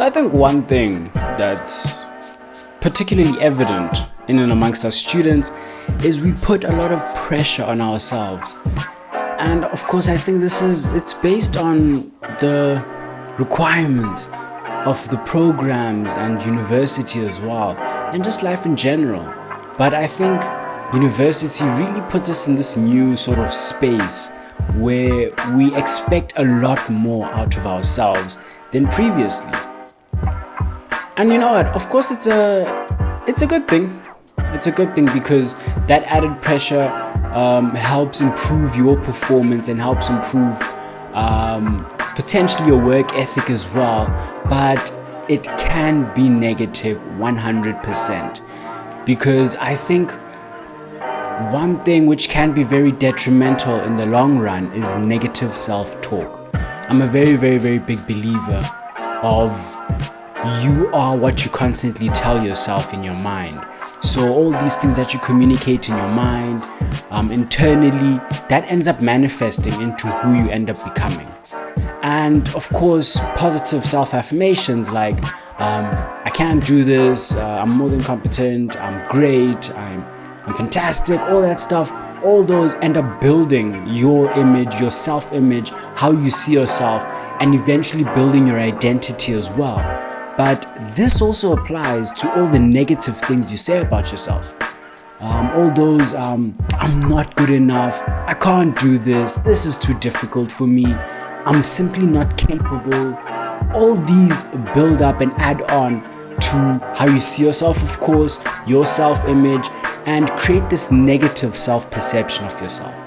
So I think one thing that's particularly evident in and amongst our students is we put a lot of pressure on ourselves. And of course, I think it's based on the requirements of the programs and university as well, and just life in general. But I think university really puts us in this new sort of space where we expect a lot more out of ourselves than previously. And you know what? Of course, it's a good thing. It's a good thing because that added pressure helps improve your performance and helps improve potentially your work ethic as well. But it can be negative 100%, because I think one thing which can be very detrimental in the long run is negative self-talk. I'm a very, very, very big believer of you are what you constantly tell yourself in your mind. So all these things that you communicate in your mind, internally, that ends up manifesting into who you end up becoming. And of course, positive self-affirmations like, I can't do this, I'm more than competent, I'm great, I'm fantastic, all that stuff, all those end up building your image, your self-image, how you see yourself, and eventually building your identity as well. But this also applies to all the negative things you say about yourself. All those, I'm not good enough, I can't do this is too difficult for me, I'm simply not capable. All these build up and add on to how you see yourself, of course, your self-image, and create this negative self-perception of yourself.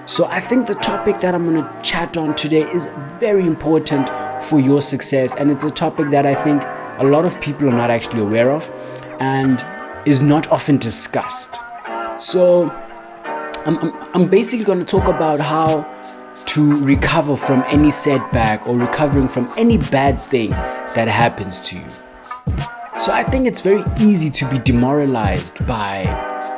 So I think the topic that I'm going to chat on today is very important for your success, and it's a topic that I think a lot of people are not actually aware of and is not often discussed. So I'm basically going to talk about how to recover from any setback or recovering from any bad thing that happens to you. So I think it's very easy to be demoralized by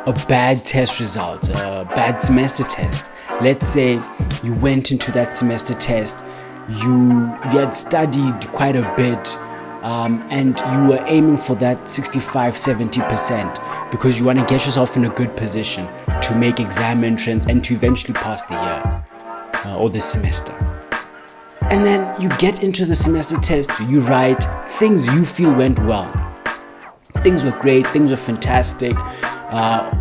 a bad test result, a bad semester test. Let's say you went into that semester test, you had studied quite a bit, and you were aiming for that 65-70% because you want to get yourself in a good position to make exam entrance and to eventually pass the year or the semester. And then you get into the semester test, you write things you feel went well. Things were great, things were fantastic,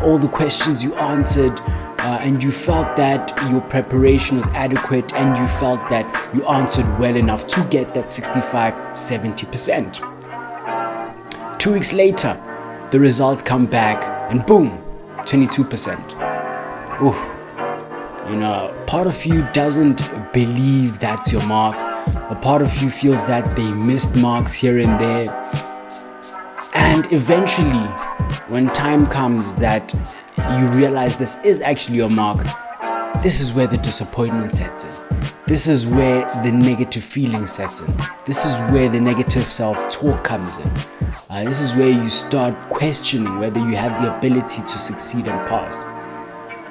all the questions you answered, and you felt that your preparation was adequate and you felt that you answered well enough to get that 65-70%. 2 weeks later, the results come back and boom, 22%. Ooh. You know, part of you doesn't believe that's your mark. A part of you feels that they missed marks here and there. And eventually, when time comes that you realize this is actually your mark, this is where the disappointment sets in. This is where the negative feeling sets in. This is where the negative self-talk comes in. This is where you start questioning whether you have the ability to succeed and pass.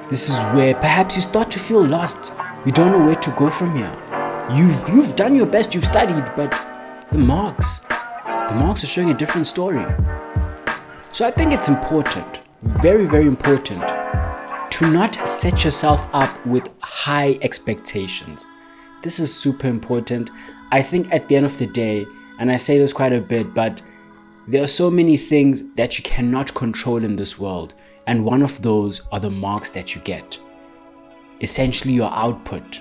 This is where perhaps you start to feel lost. You don't know where to go from here. You've done your best, you've studied, but the marks are showing a different story. So I think it's important, very, very important, to not set yourself up with high expectations. This is super important. I think at the end of the day, and I say this quite a bit, but there are so many things that you cannot control in this world. And one of those are the marks that you get. Essentially your output.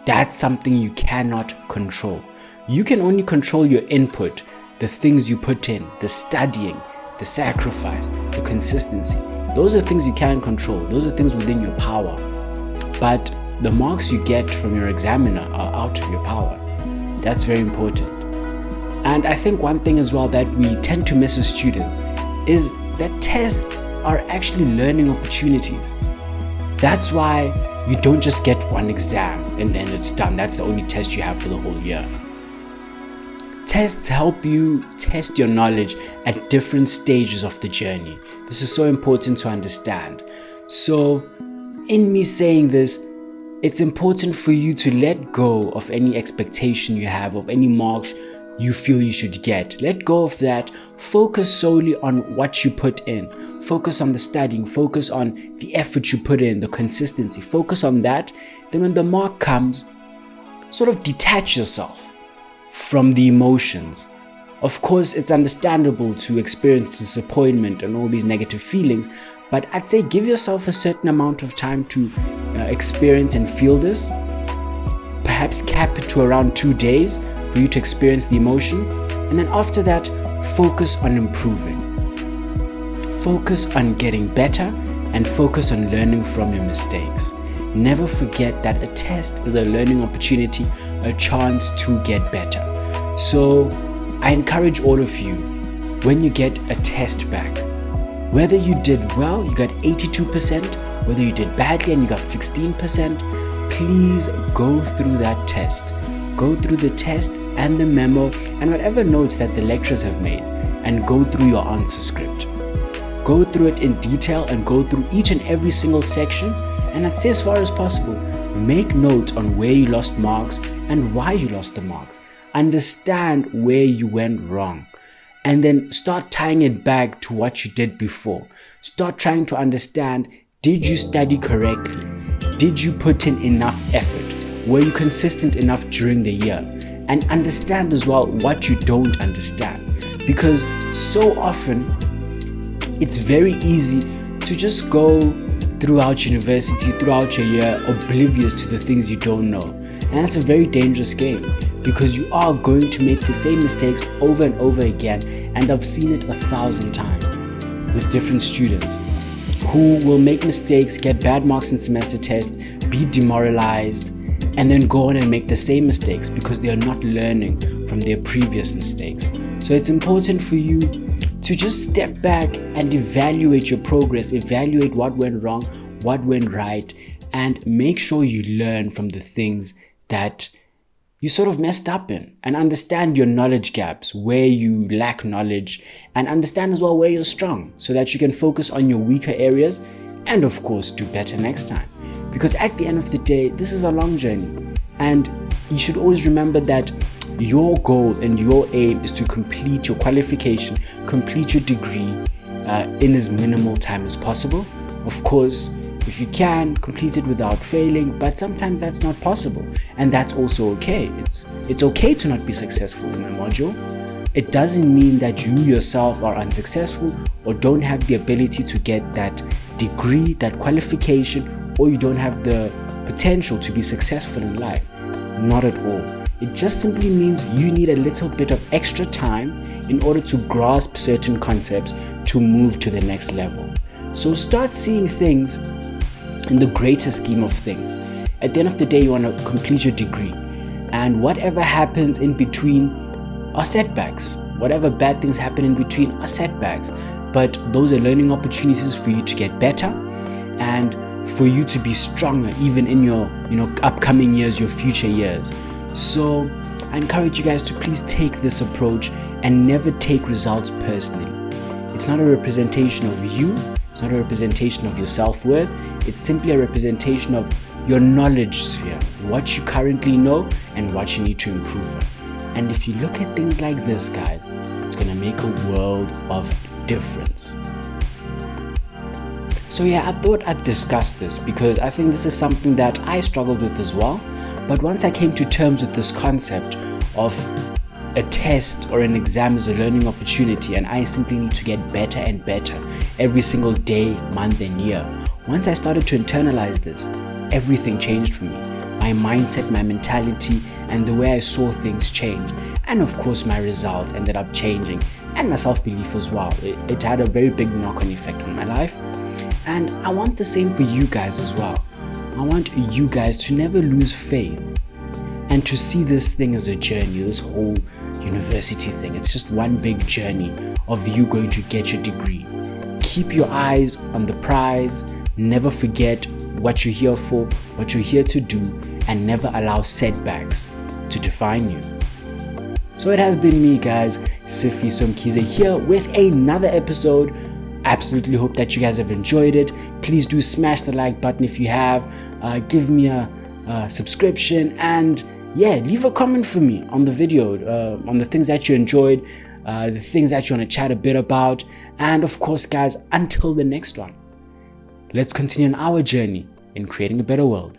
That's something you cannot control. You can only control your input, the things you put in, the studying, the sacrifice, the consistency. Those are things you can control. Those are things within your power. But the marks you get from your examiner are out of your power. That's very important. And I think one thing as well that we tend to miss as students is that tests are actually learning opportunities. That's why you don't just get one exam and then it's done. That's the only test you have for the whole year. Tests help you test your knowledge at different stages of the journey. This is so important to understand. So, in me saying this, it's important for you to let go of any expectation you have, of any marks you feel you should get. Let go of that. Focus solely on what you put in. Focus on the studying. Focus on the effort you put in, the consistency. Focus on that. Then when the mark comes, sort of detach yourself from the emotions. Of course, it's understandable to experience disappointment and all these negative feelings, but I'd say give yourself a certain amount of time to experience and feel this. Perhaps cap it to around 2 days for you to experience the emotion. And then after that, focus on improving. Focus on getting better and focus on learning from your mistakes. Never forget that a test is a learning opportunity, a chance to get better. So I encourage all of you, when you get a test back, whether you did well, you got 82%, whether you did badly and you got 16%, please go through that test. Go through the test and the memo and whatever notes that the lecturers have made, and go through your answer script. Go through it in detail and go through each and every single section, and I'd say as far as possible, make notes on where you lost marks and why you lost the marks. Understand where you went wrong, and then start tying it back to what you did before. Start trying to understand, did you study correctly? Did you put in enough effort? Were you consistent enough during the year? And understand as well what you don't understand, because so often it's very easy to just go throughout university, throughout your year, oblivious to the things you don't know. And that's a very dangerous game, because you are going to make the same mistakes over and over again. And I've seen it 1,000 times with different students who will make mistakes, get bad marks in semester tests, be demoralized, and then go on and make the same mistakes because they are not learning from their previous mistakes. So it's important for you to just step back and evaluate your progress, evaluate what went wrong, what went right, and make sure you learn from the things that you sort of messed up in, and understand your knowledge gaps, where you lack knowledge, and understand as well where you're strong so that you can focus on your weaker areas and of course do better next time. Because at the end of the day, this is a long journey, and you should always remember that your goal and your aim is to complete your qualification, complete your degree in as minimal time as possible. Of course, if you can, complete it without failing, but sometimes that's not possible, and that's also okay. It's okay to not be successful in a module. It doesn't mean that you yourself are unsuccessful or don't have the ability to get that degree, that qualification, or you don't have the potential to be successful in life. Not at all. It just simply means you need a little bit of extra time in order to grasp certain concepts to move to the next level. So start seeing things in the greater scheme of things. At the end of the day, you want to complete your degree, and whatever happens in between are setbacks. Whatever bad things happen in between are setbacks, but those are learning opportunities for you to get better and for you to be stronger even in your upcoming years, your future years. So I encourage you guys to please take this approach and never take results personally. It's not a representation of you. It's not a representation of your self-worth. It's simply a representation of your knowledge sphere, what you currently know and what you need to improve on. And if you look at things like this, guys, it's going to make a world of difference. So yeah, I thought I'd discuss this because I think this is something that I struggled with as well. But once I came to terms with this concept of a test or an exam is a learning opportunity, and I simply need to get better and better every single day, month and year. Once I started to internalize this, everything changed for me. My mindset, my mentality, and the way I saw things changed. And of course, my results ended up changing, and my self-belief as well. It had a very big knock-on effect on my life. And I want the same for you guys as well. I want you guys to never lose faith and to see this thing as a journey, this whole university thing. It's just one big journey of you going to get your degree. Keep your eyes on the prize. Never forget what you're here for, what you're here to do, and never allow setbacks to define you. So it has been me, guys, Sifi Somkize, here with another episode. Absolutely hope that you guys have enjoyed it. Please do smash the like button if you have. Give me a subscription, and yeah, leave a comment for me on the video, on the things that you enjoyed, the things that you want to chat a bit about. And of course, guys, until the next one, let's continue on our journey in creating a better world.